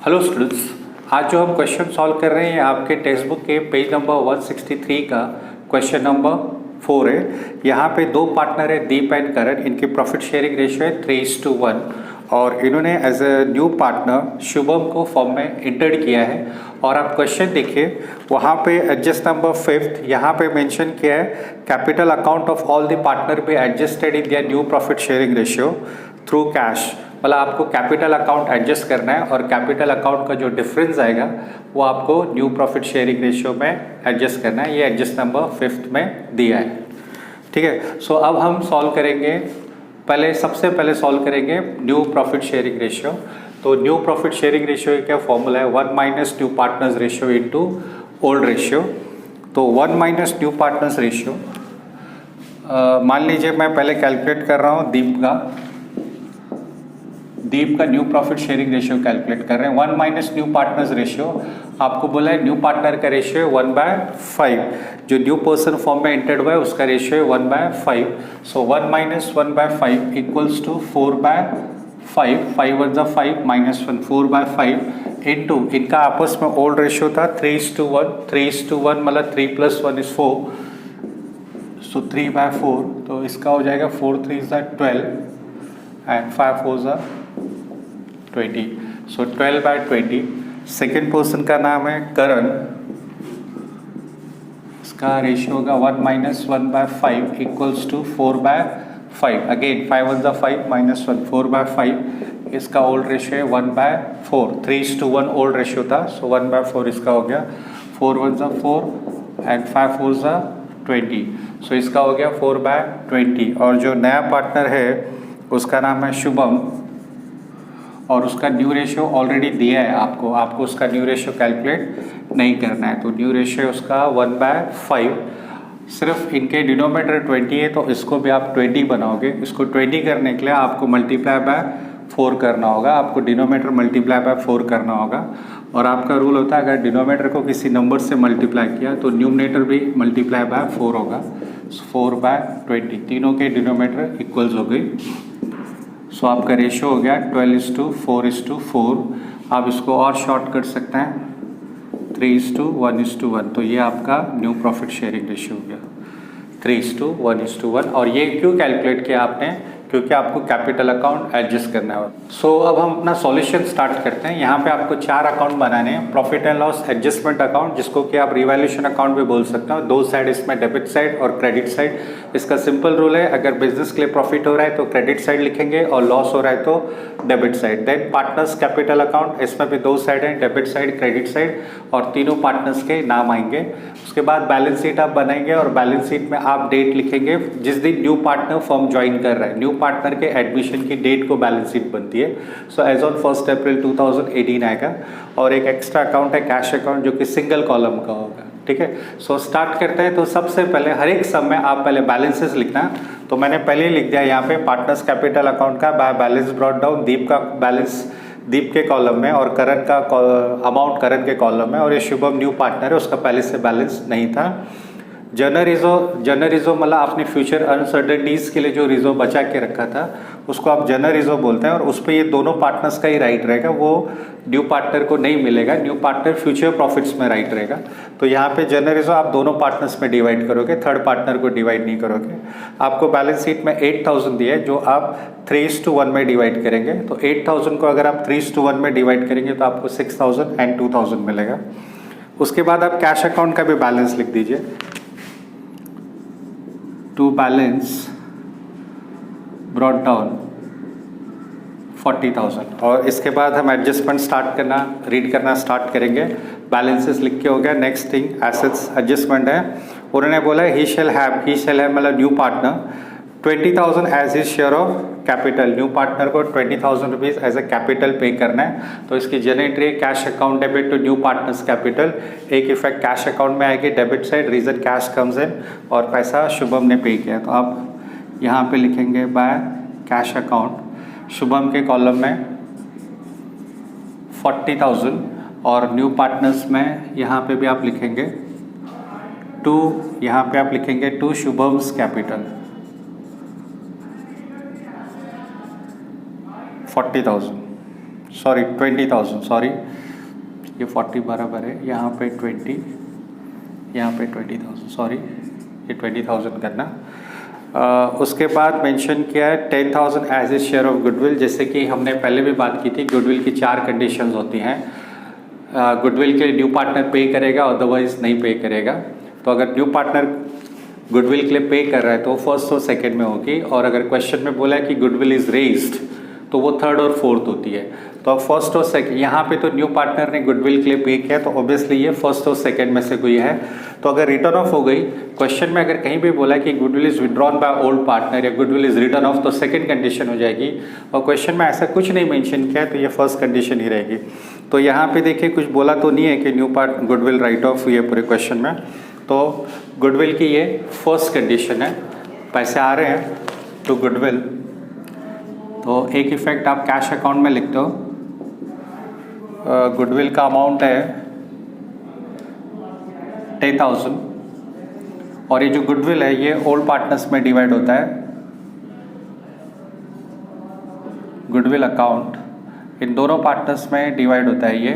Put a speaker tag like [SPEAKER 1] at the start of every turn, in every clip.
[SPEAKER 1] Hello students, आज जो हम क्वेश्चन सॉल्व कर रहे हैं आपके टेक्स्ट बुक के पेज नंबर 163 का क्वेश्चन नंबर 4 है। यहाँ पे दो पार्टनर है दीप एंड करण, इनकी प्रॉफिट शेयरिंग रेशियो है 3:1 और इन्होंने as a new partner Shubham को फॉर्म में इंटर किया है। और आप क्वेश्चन देखिए, वहाँ पे एडजस्ट नंबर 5 यहाँ पे मेंशन किया है capital account of all the partner be adjusted in their new profit sharing ratio through cash. मतलब आपको कैपिटल अकाउंट एडजस्ट करना है और कैपिटल अकाउंट का जो डिफरेंस आएगा वो आपको न्यू प्रॉफिट शेयरिंग रेशियो में एडजस्ट करना है। ये एडजस्ट नंबर 5 में दिया है, ठीक है। सो अब हम सॉल्व करेंगे, सबसे पहले सॉल्व करेंगे न्यू प्रॉफिट शेयरिंग रेशियो। तो न्यू प्रॉफिट शेयरिंग रेशियो क्या फॉर्मूला है, 1 minus new partners ratio into old ratio. तो 1 माइनस न्यू पार्टनर्स रेशियो, मान लीजिए मैं पहले कैलकुलेट कर रहा हूँ दीप का new profit sharing ratio calculate कर रहे हैं। 1 माइनस न्यू पार्टनर्स रेशियो, आपको बोला है न्यू पार्टनर का रेशियो है 1/5, जो न्यू पर्सन फॉर्म में एंटर्ड हुआ है उसका रेशियो है 1/5। सो 1 माइनस 1/5 इक्वल्स टू 4/5, 5 1 जा 5 माइनस 1 4/5 इंटू इनका आपस में ओल्ड रेशियो था 3:1, 3:1 मतलब 3 + 1 = 4, सो 3/4। तो इसका हो जाएगा 4 3 जा 12 एंड 5 4 जा 20, सो 12/20। सेकेंड पर्सन का नाम है करण, इसका रेशियो होगा 1 माइनस 1/5 इक्वल्स टू 4/5। अगेन 5 1 जा 5 माइनस 1 4/5। इसका ओल्ड रेशियो है 1/4, 3:1 ओल्ड रेशियो था, सो 1/4 इसका हो गया। 4 1 जा 4 एंड 5 4 जा 20, सो इसका हो गया 4/20। और जो नया पार्टनर है उसका नाम है शुभम और उसका न्यू रेशियो ऑलरेडी दिया है आपको उसका न्यू रेशियो कैलकुलेट नहीं करना है। तो न्यू रेशियो उसका 1/5। सिर्फ इनके डिनोमिनेटर 20 है तो इसको भी आप 20 बनाओगे। इसको 20 करने के लिए आपको मल्टीप्लाई बाय 4 करना होगा, आपको डिनोमिनेटर मल्टीप्लाई बाय 4 करना होगा। और आपका रूल होता है अगर डिनोमिनेटर को किसी नंबर से मल्टीप्लाई किया तो न्यूमरेटर भी मल्टीप्लाई बाय 4 होगा। 4/20 तीनों के डिनोमिनेटर इक्वल्स हो गई। सो आपका रेशियो हो गया 12:4:4। आप इसको और शॉर्ट कर सकते हैं 3:1:1। तो ये आपका न्यू प्रॉफिट शेयरिंग रेशियो हो गया 3:1:1। और ये क्यों कैलकुलेट किया आपने, क्योंकि आपको कैपिटल अकाउंट एडजस्ट करना है। सो अब हम अपना सॉल्यूशन स्टार्ट करते हैं। यहाँ पे आपको 4 अकाउंट बनाने हैं। Profit and loss adjustment account, जिसको कि आप रिवैल्यूएशन अकाउंट भी बोल सकते हो। 2 साइड इसमें, डेबिट साइड और क्रेडिट साइड। इसका सिंपल रूल है, अगर बिजनेस के लिए प्रॉफिट हो रहा है तो क्रेडिट साइड लिखेंगे और लॉस हो रहा है तो debit side. Then partners capital account, इसमें भी 2 साइड है, डेबिट साइड क्रेडिट साइड, और तीनों पार्टनर्स के नाम आएंगे। उसके बाद बैलेंस शीट आप बनाएंगे और बैलेंस शीट में आप डेट लिखेंगे जिस दिन न्यू पार्टनर फर्म ज्वाइन कर रहा है। न्यू पार्टनर के एडमिशन की डेट को बैलेंस शीट बनती है। सो एज ऑन 1 अप्रैल 2018 आएगा। और एक एक्स्ट्रा अकाउंट है कैश अकाउंट, जो कि सिंगल कॉलम का होगा, ठीक है। सो स्टार्ट करते हैं। तो सबसे पहले हर एक सब में आप पहले बैलेंसेस लिखना। तो मैंने पहले लिख दिया यहाँ पे पार्टनर्स कैपिटल अकाउंट का बैलेंस ब्रॉट डाउन, दीप का बैलेंस दीप के कॉलम में और करण का अमाउंट करण के कॉलम में। और ये शुभम न्यू पार्टनर है, उसका पहले से बैलेंस नहीं था। जनरल रिजर्व मतलब आपने फ्यूचर अनसर्टेनिटीज के लिए जो रिजर्व बचा के रखा था उसको आप जनरल रिजर्व बोलते हैं। और उस पर ये दोनों पार्टनर्स का ही राइट रहेगा, वो न्यू पार्टनर को नहीं मिलेगा। न्यू पार्टनर फ्यूचर प्रॉफिट्स में राइट रहेगा। तो यहाँ पे जनरल रिजर्व आप दोनों पार्टनर्स में डिवाइड करोगे, थर्ड पार्टनर को डिवाइड नहीं करोगे। आपको बैलेंस शीट में 8000 दिया है, जो आप 3:1 में डिवाइड करेंगे। तो 8000 को अगर आप 3:1 में डिवाइड करेंगे तो आपको 6000 एंड 2000 मिलेगा। उसके बाद आप कैश अकाउंट का भी बैलेंस लिख दीजिए, टू बैलेंस ब्रॉट डाउन 40,000। और इसके बाद हम एडजस्टमेंट रीड करना स्टार्ट करेंगे। बैलेंसेस लिख के हो गया। नेक्स्ट थिंग एसेट्स एडजस्टमेंट है। उन्होंने बोला ही शेल हैव मतलब new partner 20,000 as his share of capital. New partner को 20,000 रुपीज़ एज ए कैपिटल पे करना है। तो इसकी journal entry cash account debit to new partners capital. एक इफेक्ट कैश अकाउंट में आएगी debit side, reason cash comes in, और पैसा शुभम ने पे किया। तो आप यहाँ पे लिखेंगे बाय कैश अकाउंट, शुभम के कॉलम में 40,000 और न्यू पार्टनर्स में यहाँ पे भी आप लिखेंगे यहाँ पे आप लिखेंगे to Shubham's capital 40,000, sorry 20,000, sorry ये 40 बराबर है, यहाँ पे 20, यहाँ पे 20,000, सॉरी ये 20,000 करना। उसके बाद मेंशन किया है 10,000 as a share of goodwill. जैसे कि हमने पहले भी बात की थी, गुडविल की 4 कंडीशंस होती हैं। गुडविल के लिए न्यू पार्टनर पे करेगा, अदरवाइज नहीं पे करेगा। तो अगर न्यू पार्टनर गुडविल के लिए पे कर रहा है तो फर्स्ट और सेकंड में होगी, और अगर क्वेश्चन में बोला है कि गुडविल इज रेज्ड तो वो थर्ड और फोर्थ होती है। तो अब फर्स्ट और सेकंड, यहाँ पे तो न्यू पार्टनर ने गुडविल के लिए पे किया, तो ऑब्वियसली ये फर्स्ट और सेकंड में से कोई है। तो अगर रिटर्न ऑफ हो गई, क्वेश्चन में अगर कहीं भी बोला कि goodwill is withdrawn by old partner या गुडविल इज रिटर्न ऑफ, तो सेकंड कंडीशन हो जाएगी। और क्वेश्चन में ऐसा कुछ नहीं मेंशन किया है तो ये फर्स्ट कंडीशन ही रहेगी। तो यहाँ पे देखिए कुछ बोला तो नहीं है कि new part goodwill right of हुई है पूरे क्वेश्चन में। तो गुडविल की ये फर्स्ट कंडीशन है। पैसे आ रहे हैं टू गुडविल, तो एक इफेक्ट आप कैश अकाउंट में लिखते हो। गुडविल का अमाउंट है 10,000, और ये जो गुडविल है ये ओल्ड पार्टनर्स में डिवाइड होता है। गुडविल अकाउंट इन दोनों पार्टनर्स में डिवाइड होता है ये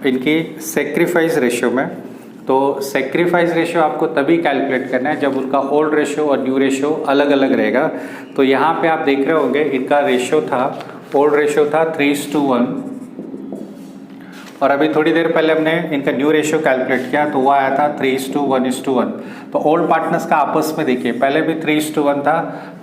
[SPEAKER 1] इनकी सेक्रीफाइस रेशियो में। तो सेक्रीफाइस रेशियो आपको तभी कैलकुलेट करना है जब उनका ओल्ड रेशियो और न्यू रेशियो अलग अलग रहेगा। तो यहाँ पे आप देख रहे होंगे इनका रेशियो था, ओल्ड रेशियो था 3:1, और अभी थोड़ी देर पहले हमने इनका न्यू रेशियो कैलकुलेट किया तो वो आया था 3:1:1। तो ओल्ड पार्टनर्स का आपस में देखिए, पहले भी 3:1 था,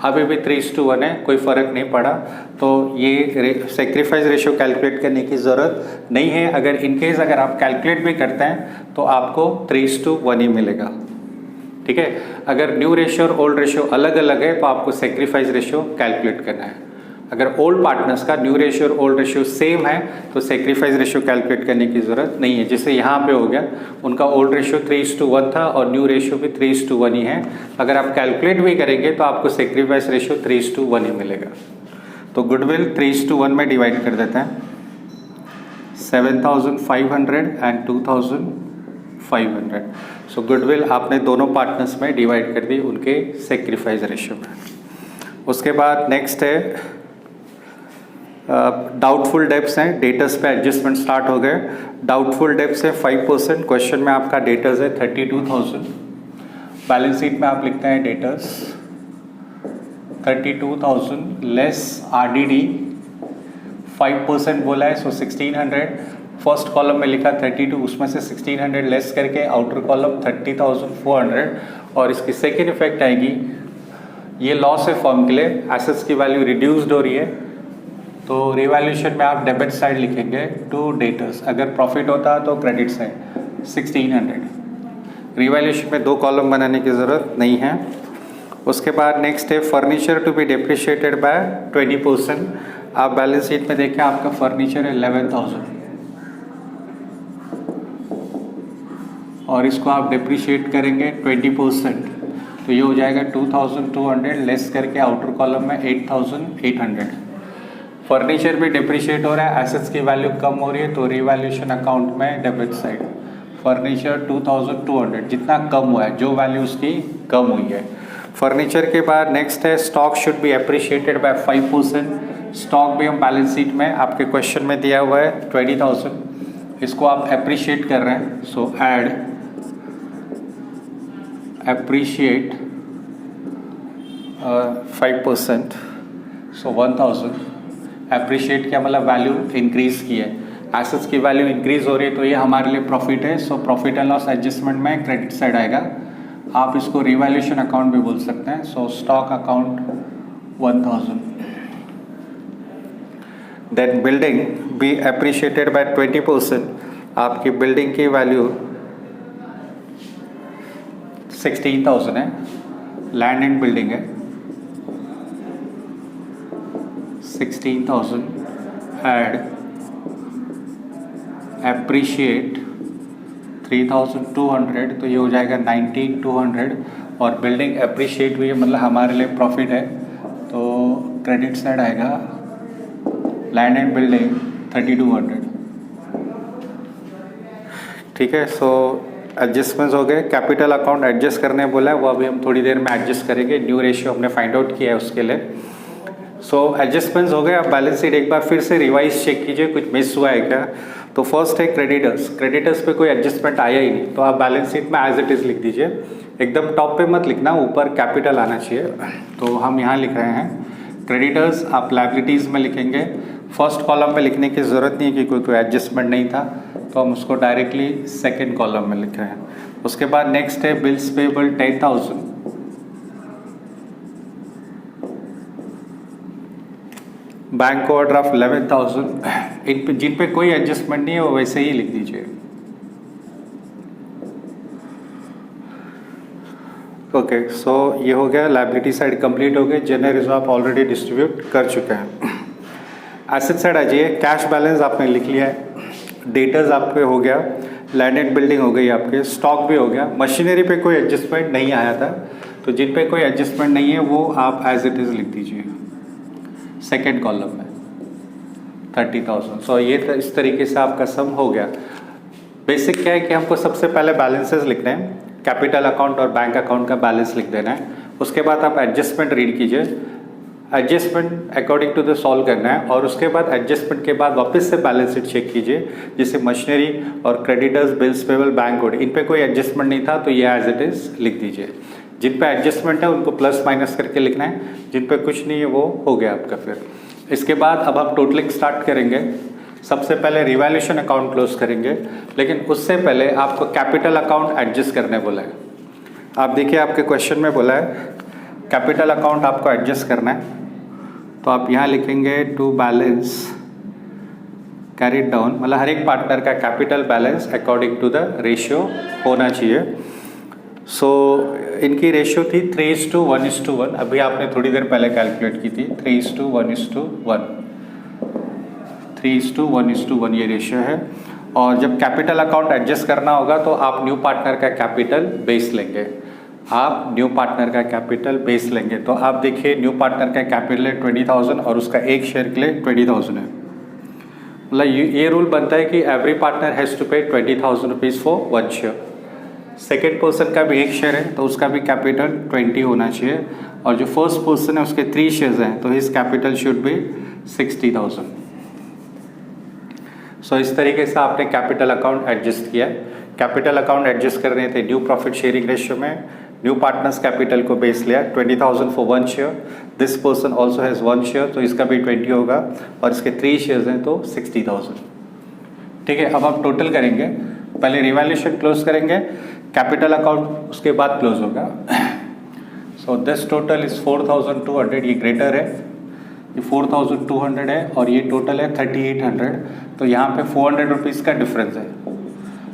[SPEAKER 1] अभी भी 3:1 है, कोई फ़र्क नहीं पड़ा। तो ये सेक्रीफाइस रेशियो कैलकुलेट करने की ज़रूरत नहीं है। अगर इनकेस अगर आप कैलकुलेट भी करते हैं तो आपको 3:1 ही मिलेगा, ठीक है। अगर न्यू रेशियो और ओल्ड रेशियो अलग अलग है तो आपको सेक्रीफाइस रेशियो कैलकुलेट करना है। अगर ओल्ड पार्टनर्स का न्यू रेशियो और ओल्ड रेशियो सेम है तो सेक्रीफाइस रेशियो कैलकुलेट करने की ज़रूरत नहीं है। जैसे यहाँ पे हो गया, उनका ओल्ड रेशियो 3:1 था और न्यू रेशियो भी 3:1 ही है। अगर आप कैलकुलेट भी करेंगे तो आपको सेक्रीफाइस रेशियो 3:1 ही मिलेगा। तो गुडविल 3:1 में डिवाइड कर देते हैं, 7,500 एंड 2,500। सो गुडविल आपने दोनों पार्टनर्स में डिवाइड कर दी उनके सेक्रीफाइस रेशियो में। उसके बाद नेक्स्ट है डाउटफुल डेब्ट्स हैं, डेटर्स पे एडजस्टमेंट स्टार्ट हो गए। डाउटफुल डेब्ट्स है 5%, क्वेश्चन में आपका डेटर्स है 32,000। बैलेंस शीट में आप लिखते हैं डेटर्स 32,000 लेस RDD 5% बोला है, सो 1,600। फर्स्ट कॉलम में लिखा 32, उसमें से 1,600 लेस करके आउटर कॉलम 30,400। और इसकी सेकेंड इफेक्ट आएगी, ये लॉस है फर्म के लिए, एसेट्स की वैल्यू रिड्यूस्ड हो रही है, तो रिवैल्यूएशन में आप डेबिट साइड लिखेंगे टू डेटर्स। अगर प्रॉफिट होता तो क्रेडिट साइड 1,600। रिवैल्यूएशन में 2 कॉलम बनाने की ज़रूरत नहीं है। उसके बाद नेक्स्ट है furniture to be depreciated by 20%। आप बैलेंस शीट में देखें, आपका फर्नीचर है 11,000 और इसको आप डेप्रिशिएट करेंगे 20%, तो ये हो जाएगा 2,200 लेस करके आउटर कॉलम में 8,800। फर्नीचर भी डिप्रिशिएट हो रहा है, एसेट्स की वैल्यू कम हो रही है, तो रिवैल्यूएशन अकाउंट में डेबिट साइड फर्नीचर 2,200 जितना कम हुआ है, जो वैल्यू उसकी कम हुई है। फर्नीचर के बाद नेक्स्ट है stock should be appreciated by 5%। Stock भी हम बैलेंस शीट में आपके क्वेश्चन में दिया हुआ है 20,000, इसको आप एप्रिशिएट कर रहे हैं, सो ऐड एप्रिशिएट 5%, सो 1,000। एप्रिशिएट क्या मतलब वैल्यू इंक्रीज की है, एसेट्स की वैल्यू इंक्रीज हो रही है, तो ये हमारे लिए प्रॉफिट है, so profit and loss adjustment में क्रेडिट साइड आएगा। आप इसको रिवैल्यूएशन अकाउंट भी बोल सकते हैं, so stock account 1,000। Then building be appreciated by 20%। आपकी बिल्डिंग की वैल्यू 16,000 है, लैंड एंड बिल्डिंग है 16,000, ऐड एप्रिशिएट 3,200, तो ये हो जाएगा 19,200। और बिल्डिंग एप्रिशिएट हुई है मतलब हमारे लिए प्रॉफिट है, तो क्रेडिट साइड आएगा लैंड एंड बिल्डिंग 3,200। ठीक है, सो एडजस्टमेंट्स हो गए। कैपिटल अकाउंट एडजस्ट करने बोला है, वो अभी हम थोड़ी देर में एडजस्ट करेंगे। न्यू रेशियो हमने फाइंड आउट किया है उसके लिए। सो एडजस्टमेंट्स हो गए। अब बैलेंस शीट एक बार फिर से रिवाइज चेक कीजिए कुछ मिस हुआ है क्या। तो फर्स्ट है क्रेडिटर्स, क्रेडिटर्स पे कोई एडजस्टमेंट आया ही नहीं, तो आप बैलेंस शीट में एज इट इज़ लिख दीजिए। एकदम टॉप पे मत लिखना, ऊपर कैपिटल आना चाहिए। तो हम यहाँ लिख रहे हैं क्रेडिटर्स, आप लायबिलिटीज़ में लिखेंगे। फर्स्ट कॉलम में लिखने की ज़रूरत नहीं है कि कोई एडजस्टमेंट नहीं था, तो हम उसको डायरेक्टली सेकेंड कॉलम में लिख रहे हैं। उसके बाद नेक्स्ट है बिल्स पेबल 10,000, बैंक ओवरड्राफ्ट 11,000। इन पे जिन पे कोई एडजस्टमेंट नहीं है वो वैसे ही लिख दीजिए। ओके, सो ये हो गया, लायबिलिटी साइड कंप्लीट हो गई। जनरल रिजर्व आप ऑलरेडी डिस्ट्रीब्यूट कर चुके हैं। एसेट साइड आ जाइए। कैश बैलेंस आपने लिख लिया है, डेटर्स आपके हो गया, लैंड एंड बिल्डिंग हो गई आपके, स्टॉक भी हो गया। मशीनरी पे कोई एडजस्टमेंट नहीं आया था, तो जिन पे कोई एडजस्टमेंट नहीं है वो आप एज इट इज़ लिख दीजिए सेकेंड कॉलम में 30,000। सो ये इस तरीके से आपका सम हो गया। बेसिक क्या है कि हमको सबसे पहले बैलेंसेस लिखने हैं, कैपिटल अकाउंट और बैंक अकाउंट का बैलेंस लिख देना है। उसके बाद आप एडजस्टमेंट रीड कीजिए, adjustment according to the solve करना है, और उसके बाद एडजस्टमेंट के बाद वापस से बैलेंस शीट चेक कीजिए। जैसे मशीनरी और creditors, bills payable, bank code, इन पे कोई एडजस्टमेंट नहीं था तो ये एज इट इज़ लिख दीजिए। जिन पे एडजस्टमेंट है उनको प्लस माइनस करके लिखना है, जिन पे कुछ नहीं है वो हो गया आपका। फिर इसके बाद अब हम टोटलिंग स्टार्ट करेंगे। सबसे पहले रिवैल्यूएशन अकाउंट क्लोज करेंगे, लेकिन उससे पहले आपको कैपिटल अकाउंट एडजस्ट करने बोला है। आप देखिए आपके क्वेश्चन में बोला है कैपिटल अकाउंट आपको एडजस्ट करना है, तो आप यहाँ लिखेंगे टू बैलेंस कैरिड डाउन, मतलब हर एक पार्टनर का capital balance according to the ratio होना चाहिए। सो इनकी रेशियो थी 3:1:1। अभी आपने थोड़ी देर पहले कैलकुलेट की थी 3:1:1, 3:1:1 ये रेशियो है। और जब कैपिटल अकाउंट एडजस्ट करना होगा तो आप न्यू पार्टनर का कैपिटल बेस लेंगे, आप न्यू पार्टनर का कैपिटल बेस लेंगे। तो आप देखिए न्यू पार्टनर का कैपिटल है 20,000 और उसका एक शेयर के लिए 20,000 है। मतलब ये रूल बनता है कि एवरी पार्टनर हैज़ टू पे 20,000 rupees for one share. Second person का भी एक शेयर है तो उसका भी कैपिटल 20 होना चाहिए, और जो फर्स्ट पर्सन है उसके 3 शेयर्स हैं तो हिज कैपिटल शुड बी 60,000। सो इस तरीके से आपने कैपिटल अकाउंट एडजस्ट किया। कैपिटल अकाउंट एडजस्ट कर रहे थे न्यू प्रॉफिट शेयरिंग रेशियो में। न्यू पार्टनर्स कैपिटल को बेस लिया 20,000 for one share, this person also has one share तो इसका भी 20 होगा, और इसके 3 शेयर्स हैं तो 60,000। ठीक है, अब आप टोटल करेंगे, पहले रिवैल्यूएशन क्लोज करेंगे, कैपिटल अकाउंट उसके बाद क्लोज होगा। सो दिस टोटल इज 4,200, ये ग्रेटर है, ये 4,200 है, और ये टोटल है 3,800। तो यहाँ पे 400 रुपीज़ का डिफरेंस है।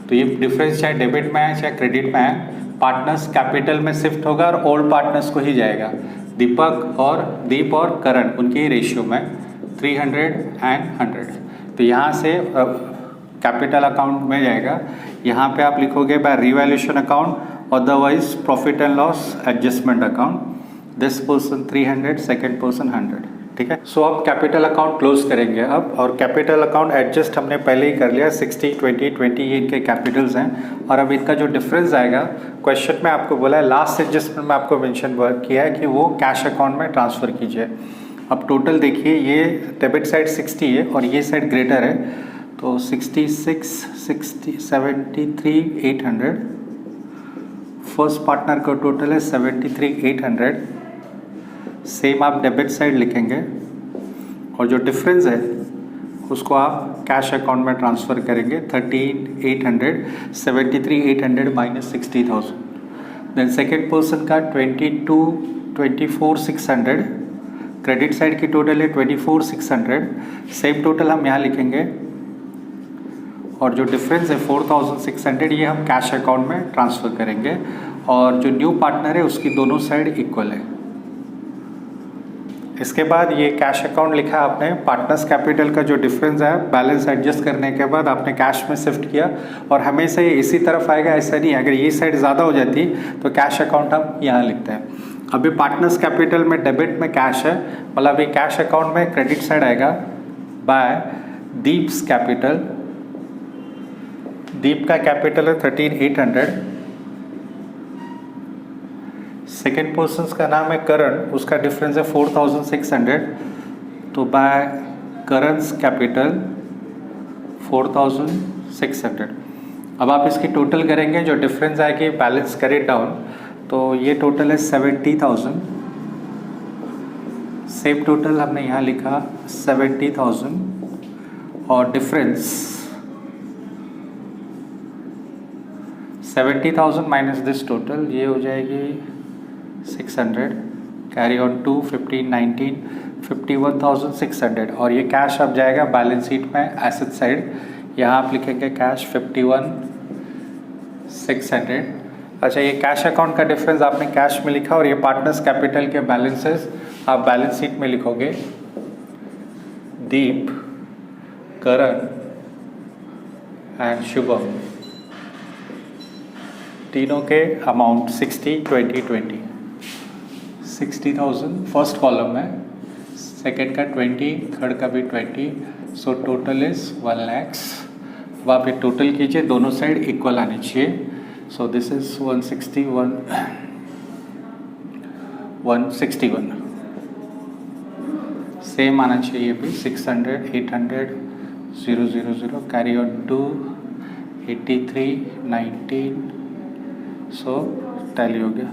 [SPEAKER 1] तो ये डिफरेंस चाहे डेबिट में है चाहे क्रेडिट में है, पार्टनर्स कैपिटल में शिफ्ट होगा और ओल्ड पार्टनर्स को ही जाएगा। दीप और करण उनके रेशियो में 300 एंड 100। तो यहाँ से कैपिटल अकाउंट में जाएगा। यहाँ पे आप लिखोगे by revaluation account, otherwise profit and loss adjustment account, this person 300, second person 100। ठीक है, सो अब कैपिटल अकाउंट क्लोज करेंगे अब, और कैपिटल अकाउंट एडजस्ट हमने पहले ही कर लिया। 60, 20, 20 ये इनके कैपिटल्स हैं, और अब इनका जो डिफरेंस आएगा, क्वेश्चन में आपको बोला है लास्ट एडजस्टमेंट में आपको मेंशन किया है कि वो कैश अकाउंट में ट्रांसफ़र कीजिए। अब टोटल देखिए, ये डेबिट साइड 60 है और ये साइड ग्रेटर है, तो 66, 60, 73,800। फर्स्ट पार्टनर का टोटल है 73,800। सेम आप डेबिट साइड लिखेंगे, और जो डिफरेंस है उसको आप कैश अकाउंट में ट्रांसफ़र करेंगे 13,800, 73,800 माइनस 60,000। देन सेकेंड पर्सन का 24,600, क्रेडिट साइड की टोटल है 24,600। सेम टोटल हम यहाँ लिखेंगे, और जो डिफरेंस है 4,600 ये हम कैश अकाउंट में ट्रांसफ़र करेंगे, और जो न्यू पार्टनर है उसकी दोनों साइड इक्वल है। इसके बाद ये कैश अकाउंट लिखा आपने, पार्टनर्स कैपिटल का जो डिफरेंस है बैलेंस एडजस्ट करने के बाद आपने कैश में शिफ्ट किया, और हमेशा ये इसी तरफ आएगा, ऐसा नहीं। अगर ये साइड ज़्यादा हो जाती तो कैश अकाउंट हम यहाँ लिखते हैं। अभी पार्टनर्स कैपिटल में डेबिट में कैश है, मतलब ये कैश अकाउंट में क्रेडिट साइड आएगा बाय दीप्स कैपिटल। दीप का कैपिटल है 13,800। सेकेंड पर्सन का नाम है करण, उसका डिफरेंस है 4,600। तो बाय करंस कैपिटल 4600। अब आप इसकी टोटल करेंगे, जो डिफरेंस आएगी बैलेंस करे डाउन, तो ये टोटल है 70,000। सेम टोटल हमने यहाँ लिखा 70,000 और डिफरेंस 70,000 माइनस दिस टोटल, ये हो जाएगी 600, कैरी ऑन टू 15, 19, 51,600। और ये कैश अब जाएगा बैलेंस शीट में एसेट साइड, यहाँ आप लिखेंगे कैश 51,600। अच्छा, ये कैश अकाउंट का डिफरेंस आपने कैश में लिखा और ये पार्टनर्स कैपिटल के बैलेंसेस आप बैलेंस शीट में लिखोगे। दीप, करण एंड शुभम, तीनों के अमाउंट 60, 20, 20। 60,000 फर्स्ट कॉलम में, सेकेंड का 20, थर्ड का भी 20, सो टोटल इज 1 lakhs। अब आप ये टोटल कीजिए, दोनों साइड इक्वल आने चाहिए। So this is 161, 161। सेम आना चाहिए भी 600, 800, 000, carry on to 83, 19, so tally हो गया।